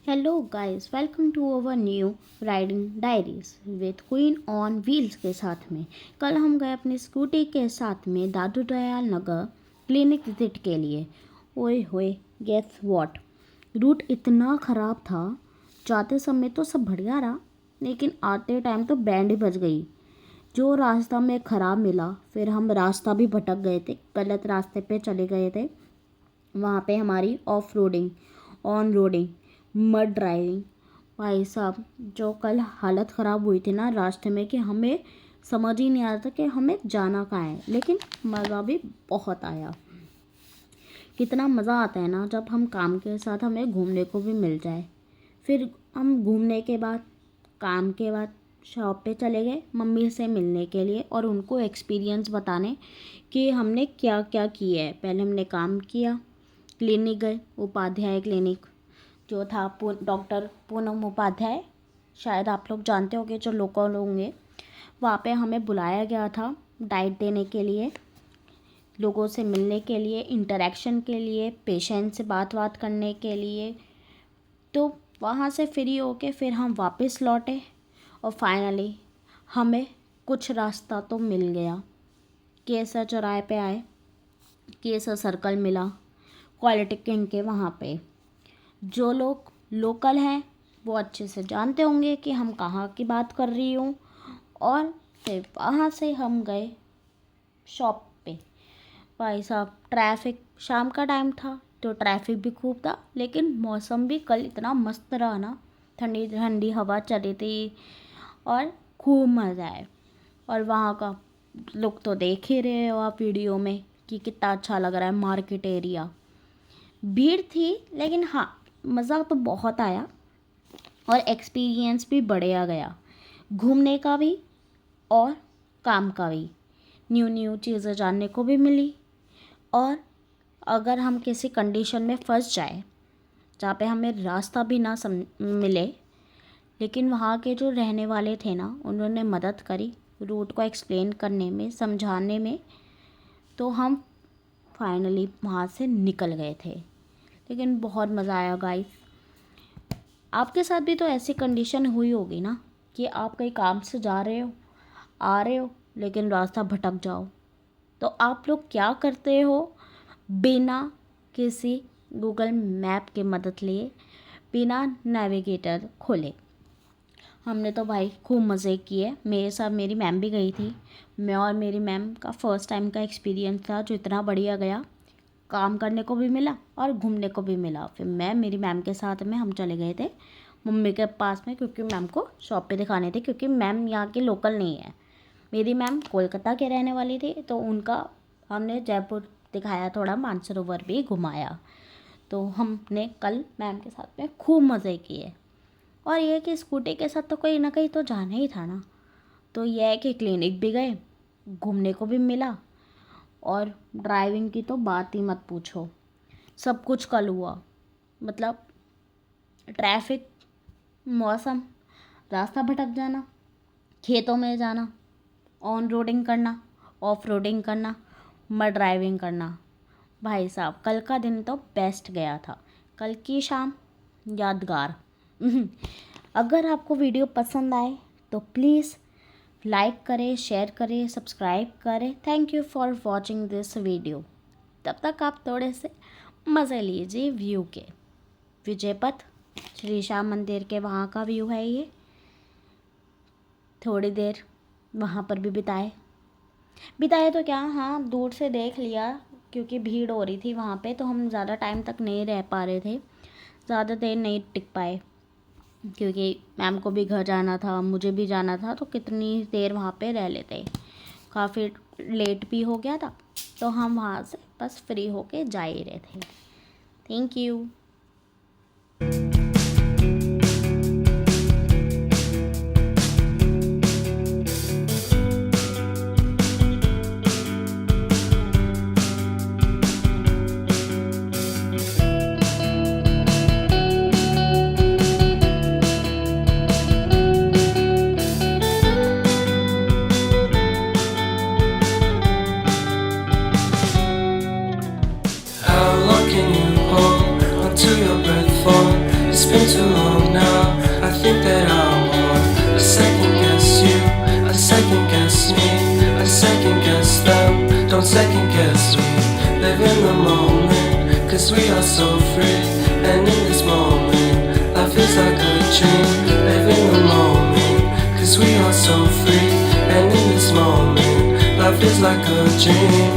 Hello guys, welcome to our new riding diaries with queen on wheels के साथ में। कल हम गए अपनी स्कूटी के साथ में दादू दयाल नगर क्लिनिक विजिट के लिए। ओए होए, गेस व्हाट, रूट इतना ख़राब था। जाते समय तो सब बढ़िया रहा, लेकिन आते टाइम तो बैंड ही बज गई। जो रास्ता में ख़राब मिला, फिर हम रास्ता भी भटक गए थे, गलत रास्ते पे चले गए थे। वहाँ पे हमारी off roading, on roading, mud driving, भाई साहब जो कल हालत ख़राब हुई थी ना रास्ते में कि हमें समझ ही नहीं आ रहा था कि हमें जाना कहाँ है। लेकिन मज़ा भी बहुत आया। कितना मज़ा आता है ना जब हम काम के साथ हमें घूमने को भी मिल जाए। फिर हम घूमने के बाद, काम के बाद शॉप पे चले गए मम्मी से मिलने के लिए और उनको एक्सपीरियंस बताने कि हमने क्या क्या किया है। पहले हमने काम किया, क्लिनिक गए, उपाध्याय क्लिनिक जो था डॉक्टर पूनम उपाध्याय, शायद आप लोग जानते होंगे जो लोकल होंगे। वहाँ पे हमें बुलाया गया था डाइट देने के लिए, लोगों से मिलने के लिए, इंटरेक्शन के लिए, पेशेंट से बात करने के लिए। तो वहाँ से फ्री होके फिर हम वापस लौटे और फाइनली हमें कुछ रास्ता तो मिल गया। केसर चौराहे पे आए, केसर सर्कल मिला, क्वालिटी किंग के वहाँ पे। जो लोग लोकल हैं वो अच्छे से जानते होंगे कि हम कहाँ की बात कर रही हूँ। और फिर वहाँ से हम गए शॉप पे। भाई साहब ट्रैफिक, शाम का टाइम था तो ट्रैफिक भी खूब था, लेकिन मौसम भी कल इतना मस्त रहा ना, ठंडी ठंडी हवा चल रही थी और खूब मज़ा आया। और वहाँ का लुक तो देख ही रहे हो आप वीडियो में कि कितना अच्छा लग रहा है। मार्केट एरिया, भीड़ थी, लेकिन हाँ मज़ा तो बहुत आया और एक्सपीरियंस भी बढ़िया गया, घूमने का भी और काम का भी। न्यू न्यू चीज़ें जानने को भी मिली। और अगर हम किसी कंडीशन में फंस जाए जहाँ पे हमें रास्ता भी ना मिले, लेकिन वहाँ के जो रहने वाले थे ना, उन्होंने मदद करी रूट को एक्सप्लेन करने में, समझाने में, तो हम फाइनली वहाँ से निकल गए थे। लेकिन बहुत मज़ा आया गाइस। आपके साथ भी तो ऐसी कंडीशन हुई होगी ना कि आप कहीं काम से जा रहे हो, आ रहे हो, लेकिन रास्ता भटक जाओ। तो आप लोग क्या करते हो बिना किसी गूगल मैप के मदद लिए, बिना नेविगेटर खोले? हमने तो भाई खूब मज़े किए। मेरे साथ मेरी मैम भी गई थी। मैं और मेरी मैम का फ़र्स्ट टाइम का एक्सपीरियंस था जो इतना बढ़िया गया। काम करने को भी मिला और घूमने को भी मिला। फिर मैं मेरी मैम के साथ में हम चले गए थे मम्मी के पास में, क्योंकि मैम को शॉप पे दिखाने थे, क्योंकि मैम यहाँ की लोकल नहीं है। मेरी मैम कोलकाता के रहने वाली थी, तो उनका हमने जयपुर दिखाया, थोड़ा मानसरोवर भी घुमाया। तो हमने कल मैम के साथ में खूब मज़े किए। और ये है कि स्कूटी के साथ तो कहीं ना कहीं तो जाना ही था ना। तो यह है कि क्लिनिक भी गए, घूमने को भी मिला, और ड्राइविंग की तो बात ही मत पूछो। सब कुछ कल हुआ। मतलब ट्रैफिक, मौसम, रास्ता भटक जाना, खेतों में जाना, ऑन रोडिंग करना, ऑफ रोडिंग करना, मड ड्राइविंग करना। भाई साहब कल का दिन तो बेस्ट गया था। कल की शाम यादगार। अगर आपको वीडियो पसंद आए तो प्लीज़ लाइक करें, शेयर करें, सब्सक्राइब करें। Thank you for watching this video. तब तक आप थोड़े से मज़े लीजिए व्यू के। विजयपथ श्री श्याम मंदिर के वहाँ का व्यू है ये। थोड़ी देर वहाँ पर भी बिताए तो क्या, हाँ दूर से देख लिया, क्योंकि भीड़ हो रही थी वहाँ पे, तो हम ज़्यादा टाइम तक नहीं रह पा रहे थे, ज़्यादा देर नहीं टिक पाए, क्योंकि मैम को भी घर जाना था, मुझे भी जाना था, तो कितनी देर वहाँ पे रह लेते। काफ़ी लेट भी हो गया था, तो हम वहाँ से बस फ्री होके जा ही रहे थे। Thank you. How long can you hold It's been too long now. I think that I want a second guess you, a second guess me, a second guess them. Don't second guess me. Live in the moment, 'cause we are so free. And in this moment, life is like a dream. Live in the moment, 'cause we are so free. And in this moment, life is like a dream.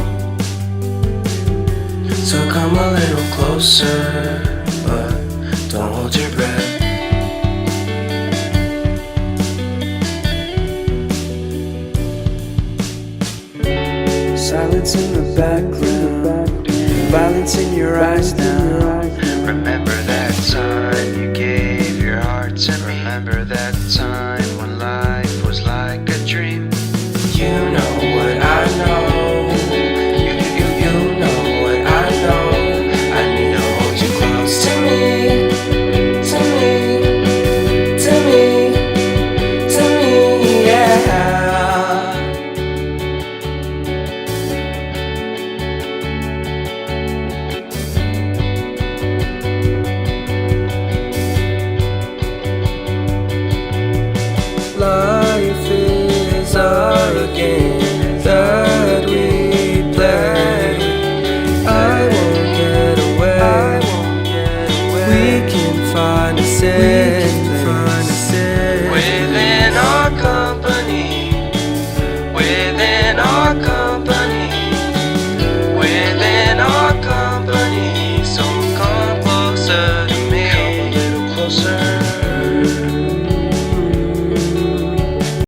So come a little closer, but don't hold your breath. Silence in the background, violence in your eyes now.